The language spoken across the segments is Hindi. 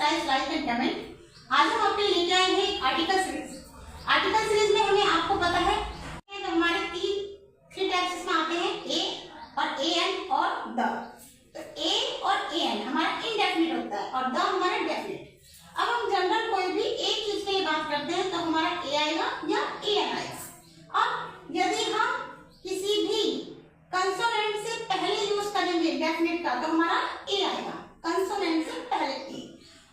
Science life and comment. आज हम आपके लेके आए हैं आर्टिकल सीरीज। आर्टिकल सीरीज में हमें आपको पता है तो हमारे थ्री टाइप्स में आते हैं, ए और ए एन और द। तो ए और ए एन हमारा इनडेफिनिट होता है और द हमारा डेफिनिट। अब हम जनरल कोई भी एक चीज के लिए बात करते हैं तो हमारा ए आएगा या ए एन आएगा। अब यदि हम किसी भी कंसोनेंट से पहले यूज करेंगे डेफिनेट का तो हमारा ए आएगा, कंसोनेंट से पहले ए।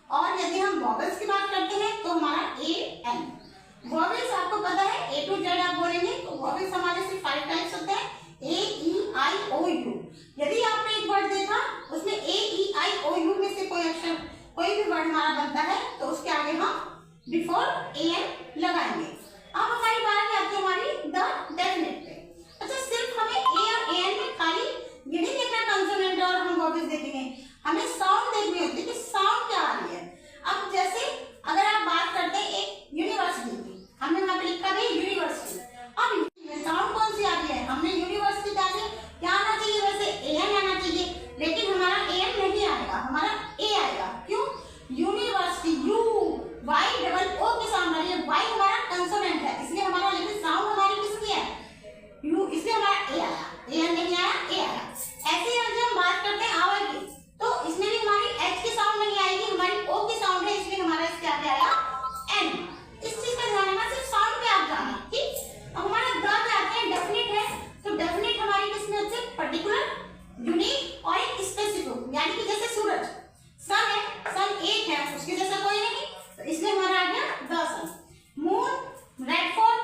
और यदि हम वॉवेल्स की बात करते हैं तो हमारा ए एन। वॉवेल्स आपको पता है ए टू जेड आप बोलेंगे तो वॉवेल्स हमारे सिर्फ 5 टाइप्स होते हैं, ए ई आई ओ यू। यदि आपने एक वर्ड देखा उसमें ए ई आई ओ यू में से कोई अक्षर कोई भी वर्ड हमारा बनता है तो उसके आगे हम बिफोर ए एन लगाएंगे। अब हमारी बात आती है हमारी द डेफिनेट पे। अच्छा, सिर्फ हमें ए और ए एन में खाली ये नहीं देखना कंसोनेंट और हम वॉवेल्स देखेंगे, हमें साउंड देखनी होती है कि साउंड क्या आ रही है। अब जैसे अगर आप बात करते हैं एक यूनिवर्सिटी की, हमने वहां पे लिखा है यूनिवर्सिटी। अब साउंड कौन सी आ रही है, हमने यूनिवर्सिटी डाली, क्या आना चाहिए वैसे ए एन आना चाहिए, लेकिन हमारा ए एन नहीं आएगा, हमारा ए आएगा। क्यों? University U Y double O के साउंड आ रही है, वाई हमारा कंसोनेंट है इसलिए हमारा, लेकिन साउंड हमारी किसकी है, यू, इसलिए हमारा ए आया, ए एन नहीं आया, ए आया। ऐसे ही जब हम बात करते हैं आवर की तो इसमें भी हमारी एच की साउंड नहीं आएगी, हमारी ओ की साउंड है इसलिए हमारा इसके आगे आया एन। इस चीज का ध्यान रखना, सिर्फ साउंड पे आप जाना, ठीक। अब हमारा द पे आते हैं डेफिनेट है, तो डेफिनेट हमारी किसमें होती है, पर्टिकुलर, यूनिक और एक स्पेसिफिक। यानी कि जैसे सूरज, सन है, सन एक है, उसके जैसा कोई नहीं, तो इसलिए हमारा आ गया the sun. Moon, Red Fort,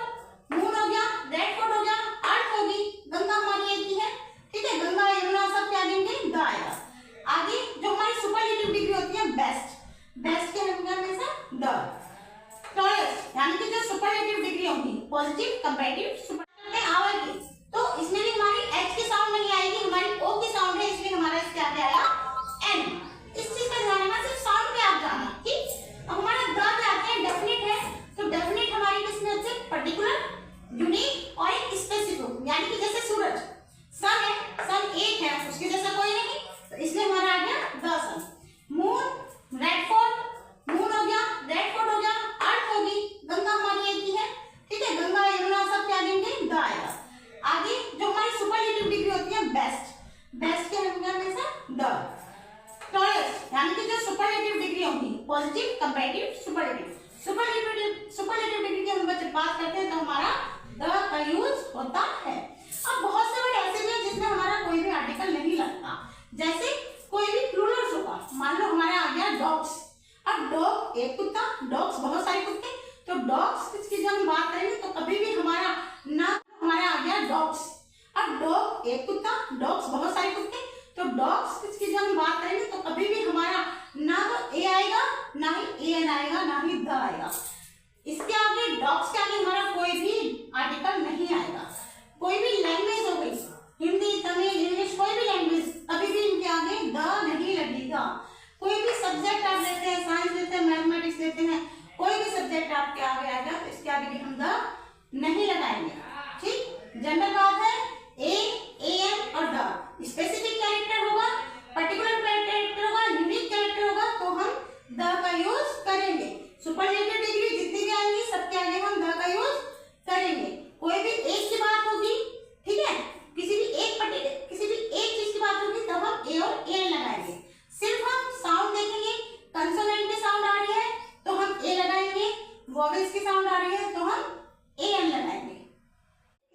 moon हो गया, रेड फोर्ट हो गया, अर्थ होगी, गंगा हमारी एक ही है, ठीक है, गंगा यमुना सब क्या देंगे, द आएगा। आगे जो हमारी सुपरलेटिव डिग्री होती है बेस्ट, बेस्ट के हमेशा द। टॉलेस्ट यानी कि जो सुपरलेटिव डिग्री होगी पॉजिटिव, कंपैरेटिव, सुपर आवर की, तो इसमें भी हमारी एच की साउंड नहीं आएगी, हमारी ओ की साउंड है इसलिए हमारा इसके आगे आया एन। इस चीज का ध्यान रखना, सिर्फ साउंड पे आप जाना, ठीक। अब हमारा द पे आते हैं डेफिनेट है, तो डेफिनेट हमारी किसमें होती है, पर्टिकुलर, यूनिक और एक स्पेसिफिक। यानी कि जैसे सूरज, सन है, सन एक है, उसके जैसा कोई नहीं, तो इसलिए हमारा आ गया the sun. Moon, Red Fort, moon हो गया, रेड फोर्ट हो गया, अर्थ होगी, गंगा हमारी एक ही है, ठीक है, गंगा यमुना सब क्या देंगे, द आएगा। आगे जो हमारी सुपरलेटिव डिग्री होती है बेस्ट, बेस्ट के हमेशा द। टॉलेस्ट यानी कि जो सुपरलेटिव डिग्री होगी positive, comparative, superlative, superlative degree की हम जब बात करते हैं तो हमारा द का यूज होता है। अब बहुत से वर्ड ऐसे भी हैं जिसमें हमारा कोई भी आर्टिकल नहीं लगता, जैसे कोई भी प्लूरल्स होगा, मान लो हमारा आ गया डॉग्स। अब डॉग एक कुत्ता, डॉग्स बहुत सारे कुत्ते, तो डॉग्स की जब हम बात करेंगे तो कभी भी हमारा ना, हमारा आ गया डॉग्स। अब डॉग एक कुत्ता, डॉग्स बहुत सारे कुत्ते, तो डॉग्स की जब हम बात करेंगे तो कभी भी हमारा ना तो ए आएगा, ना ही ए एन आएगा, ना ही द आएगा। इसके आगे डॉग्स के आगे हमारा कोई भी आर्टिकल नहीं आएगा। कोई भी लैंग्वेज हो गई, हिंदी, तमिल, इंग्लिश, कोई भी लैंग्वेज, कभी भी इनके आगे द नहीं लगेगा। कोई भी सब्जेक्ट आप लेते हैं, साइंस लेते हैं, मैथमेटिक्स लेते हैं, कोई भी सब्जेक्ट आपके आगे आएगा तो इसके आगे भी हम द नहीं लगाएंगे, ठीक। जनरल बात है ए, ए एन और द। स्पेसिफिक कैरेक्टर होगा, पर्टिकुलर कैरेक्टर होगा, यूनिक कैरेक्टर होगा तो हम द का यूज करेंगे। सुपरलेटिव डिग्री जितनी भी आएंगी सबके आगे हम द का यूज करेंगे। कोई भी एक की बात होगी, ठीक है, किसी भी एक चीज की बात होगी तब हम ए और ए एन लगाएंगे। सिर्फ हम साउंड देखेंगे, कंसोनेंट की साउंड आ रही है तो हम ए लगाएंगे, वॉवेल्स की साउंड आ रही है तो हम ए एन लगाएंगे।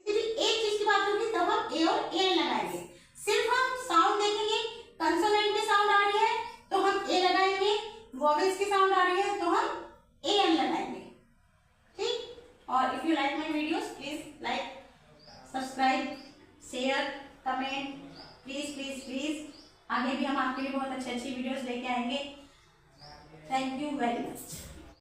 किसी भी एक चीज की बात होगी तब हम ए और ए एन लगाएंगे। सिर्फ हम साउंड देखेंगे, कंसोनेंट की साउंड आ रही है तो हम ए लगाएंगे, वॉवेल्स की साउंड आ रही है तो हम ए एन लगाएंगे, ठीक। और if you like my videos please like, subscribe, share, comment, please please please. आगे भी हम आपके लिए बहुत अच्छी वीडियोस लेके आएंगे। Thank you very much.